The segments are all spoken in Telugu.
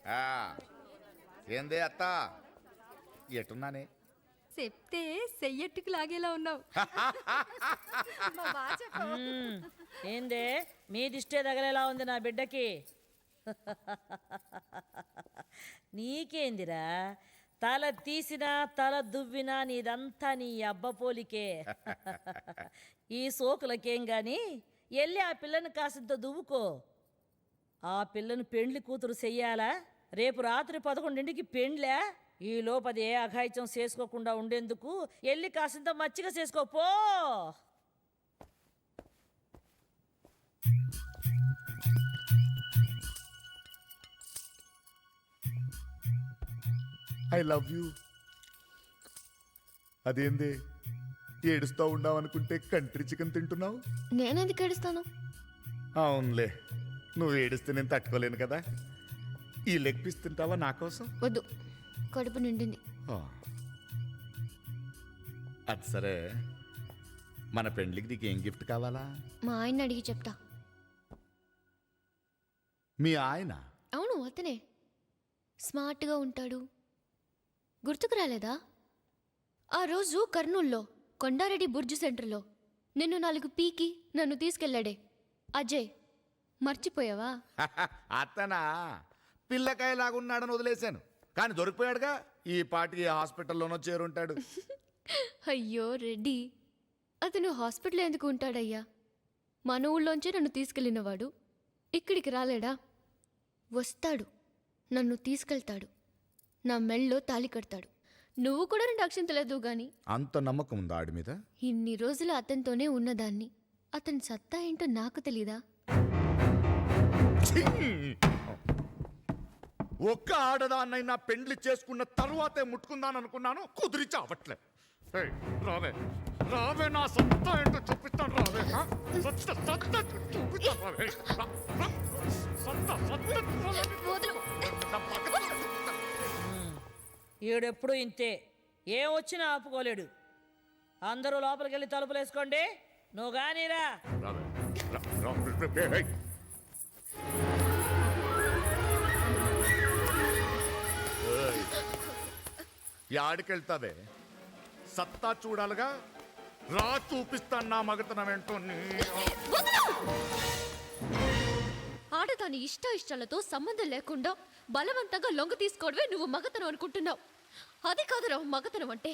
ఆ, ఏందే అత్త ఎట్టున్నానే? చెప్తే సెయ్యట్టుకు లాగేలా ఉన్నావు. మా బాగా చెప్పావు. ఏందే మీ దిష్టే తగలేలా ఉంది నా బిడ్డకి. నీకేందిరా, తల తీసినా తల దువ్వినా నీదంతా నీ అబ్బ పోలికే. ఈ సోకులకేం గాని వెళ్ళి ఆ పిల్లని కాసింత దువ్వుకో. ఆ పిల్లను పెండ్లి కూతురు చెయ్యాలా? రేపు రాత్రి 11ంటికి పెండ్లే. ఈ లోపదే అఘాయిత్యం చేసుకోకుండా ఉండేందుకు వెళ్ళి కాసింత మచ్చిగా చేసుకోపో. I love you. అదేంది ఏడుస్తూ ఉండావనుకుంటే కంట్రీ చికెన్ తింటున్నావు? నేనెందుకు ఏడుస్తాను? అవునులే, నువ్వు ఏడిస్తే నేను తట్టుకోలేను కదా. ఈ లెగ్ పీస్ తింటావా నా కోసం? వద్దు, కడుపు నిండింది. ఆ. అది సరే, మన పెండ్లికి నీకు ఏం గిఫ్ట్ కావాలా? మా ఆయన్ని అడిగి చెప్తా. మీ ఆయన? అవును, అతనే. స్మార్ట్గా ఉంటాడు. గుర్తుకు రాలేదా? ఆ రోజు కర్నూల్లో కొండారెడ్డి బుర్జు సెంటర్లో నిన్ను 4 పీకి నన్ను తీసుకెళ్ళాడే అజయ్. మర్చిపోయావా? అతనా? పిల్లకాయలాగున్నాడని వదిలేశాను, కానీ దొరికిపోయాడుగా. ఈ పాటికి హాస్పిటల్లోనో చేరుంటాడు. అయ్యో రెడ్డి, అతను హాస్పిటల్లో ఎందుకు ఉంటాడయ్యా? మన ఊళ్ళోంచే నన్ను తీసుకెళ్ళినవాడు ఇక్కడికి రాలేడా? వస్తాడు, నన్ను తీసుకెళ్తాడు, నా మెళ్ళో తాళి కడతాడు. నువ్వు కూడా 2 అక్షంతలేదు గాని. అంత నమ్మకం ఉందా ఆడి మీద? ఇన్ని రోజులు అతనితోనే ఉన్నదాన్ని. అతని సత్తా ఏంటో నాకు తెలీదా? ఒక్క ఆడదాన్నైనా పెండ్లి చేసుకున్న తరువాతే ముట్టుకుందాను అనుకున్నాను, కుదిరి చావట్లే. రావే రావే, నా సత్తా ఏంటో చూపిస్తాను. రావే, సత్తా చూపిస్తాను. రావే, సత్తా ఈడెప్పుడు ఇంతే, ఏం వచ్చినా ఆపుకోలేడు. అందరూ లోపలికి వెళ్ళి తలుపులు వేసుకోండి. నువ్వు గానీరా. యాడికెళ్తావే? సత్తా చూడాలిగా. రా, చూపిస్తాను నా మగతనం ఏంటో. ఆడదాని ఇష్టాలతో సంబంధం లేకుండా బలవంతంగా లొంగ తీసుకోవడమే నువ్వు మగతనం అనుకుంటున్నావు. అది కాదురా మగతనం అంటే.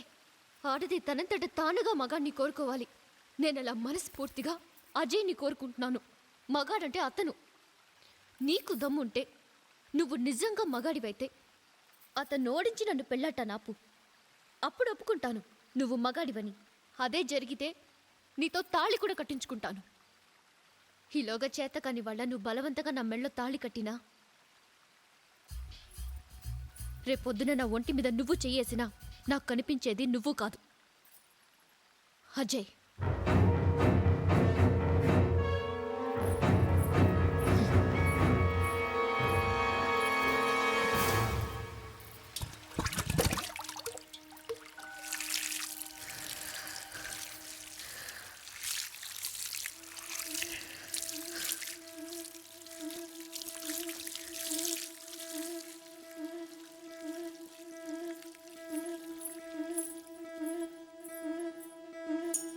ఆడది తనంతట తానుగా మగాన్ని కోరుకోవాలి. నేను అలా మనస్ఫూర్తిగా అజయ్ని కోరుకుంటున్నాను. మగాడంటే అతను. నీకు దమ్ముంటే, నువ్వు నిజంగా మగాడివైతే అతను ఓడించి నన్ను పెళ్ళాట నాపు. అప్పుడు ఒప్పుకుంటాను నువ్వు మగాడివని. అదే జరిగితే నీతో తాళి కూడా కట్టించుకుంటాను. ఈలోగా చేత కాని వాళ్ళ నువ్వు బలవంతంగా నా మెళ్ళో తాళి కట్టినా, రేపొద్దున నా ఒంటి మీద నువ్వు చెయ్యేసినా నాకు కనిపించేది నువ్వు కాదు, అజయ్.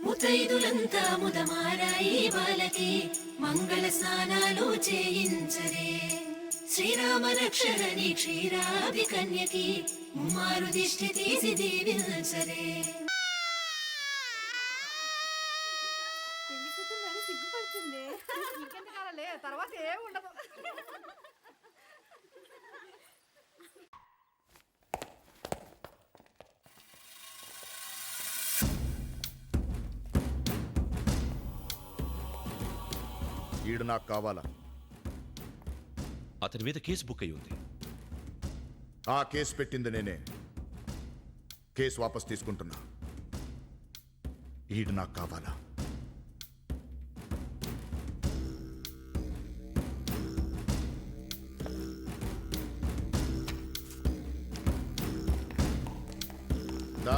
ముత్తైదులంతా ముదమారాయి బాలకి మంగళ స్నానాలు చేయించరే. శ్రీరామ రక్షణని క్షీరాది కన్యకి ముమ్మారు దిష్టి తీసి దీవించరే. సిగ్గుపడుతుంది. ఇంకెంతకాలే, తర్వాత ఏం ఉండదు. ఈడు నాకు కావాలా? అతని మీద కేసు బుక్ అయి ఉంది. ఆ కేసు పెట్టింది నేనే. కేసు వాపస్ తీసుకుంటున్నా. ఈడు నాకు కావాలా? దా.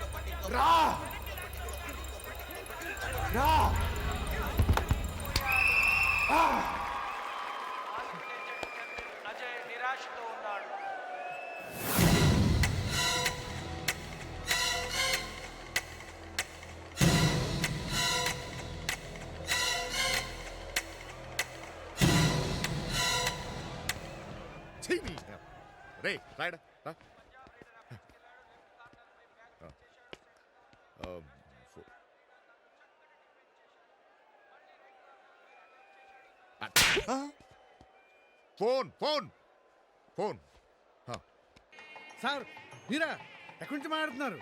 ఛీ, నీ. రే రాయడా రా. ఫోన్ ఫోన్ ఫోన్ సార్ మీరా ఎక్కడి నుంచి మాట్లాడుతున్నారు?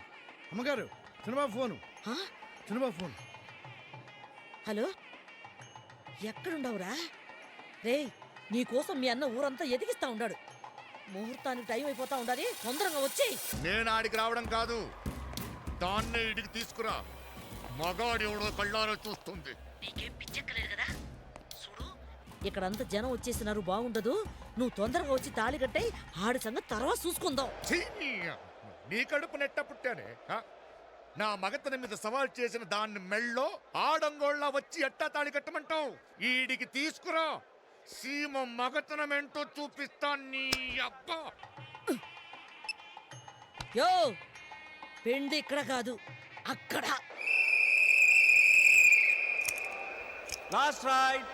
అమ్మగారు చిన్నబాబు ఫోను. చిన్నబాబు ఫోన్. హలో ఎక్కడుండవురా? రే నీకోసం మీ అన్న ఊరంతా ఎదిగిస్తా ఉన్నాడు. ముహూర్తానికి టైం అయిపోతా ఉండాలి, తొందరగా వచ్చి. నేను ఆడికి రావడం కాదు, దాన్నే ఇడికి తీసుకురా. మగాడి ఎవడో కళ్ళారో చూస్తుంది. నీకేం పిచ్చెక్కలేదు కదా? చూడు ఇక్కడంతా జనం వచ్చేసినారు, బాగుండదు. నువ్వు తొందరగా వచ్చి తాళి కట్టే ఆడి సంగతి తర్వాత చూసుకుందాం. ఛీ, నీ కడుపు నెట్ట పుట్టానే. నా మగతన మీద సవాల్ చేసిన దాన్ని మెళ్ళో ఆడంగోళ్ళ వచ్చి ఎట్టా తాళి కట్టమంటావు? ఈడికి తీసుకురా, సీమ మగతనమేంటో చూపిస్తా. నీ అబ్బా యో పెండి ఇక్కడ కాదు, అక్కడ. Last right.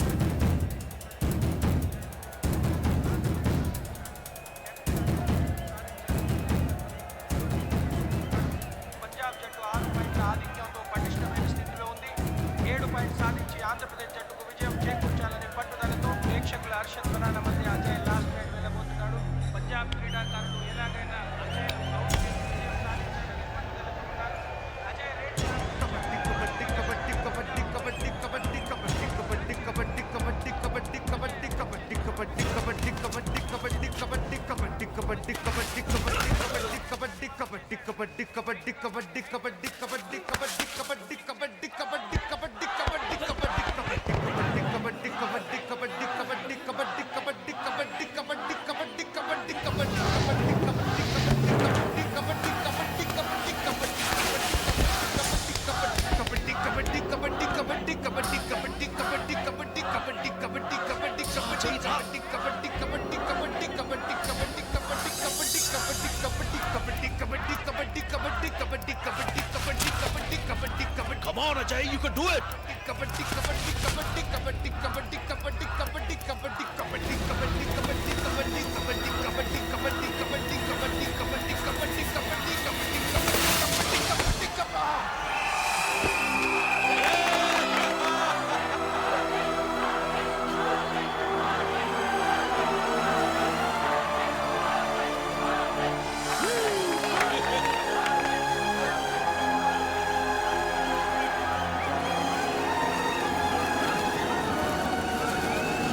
పంజాబ్ జట్టు 6 పాయింట్ల ఆధిక్యంతో పటిష్టమైన స్థితిలో ఉంది. 7 పాయింట్ సాధించి ఆంధ్రప్రదేశ్ జట్టుకు విజయం చేకూర్చాలనే పట్టుదలతో ప్రేక్షకుల హర్షధ్వనాల మధ్య అజయ్ లాస్ట్ రైడ్ వెళ్ళబోతున్నాడు. పంజాబ్ క్రీడాకారులు ఎలాగైనా అజయ్ను అవుట్ చేసి విజయం సాధించాలనే పట్టుదలతో ఉన్నారు. Ajay rate Come on, Ajay, you can do it. Kabaddi kabaddi kabaddi kabaddi kabaddi kabaddi kabaddi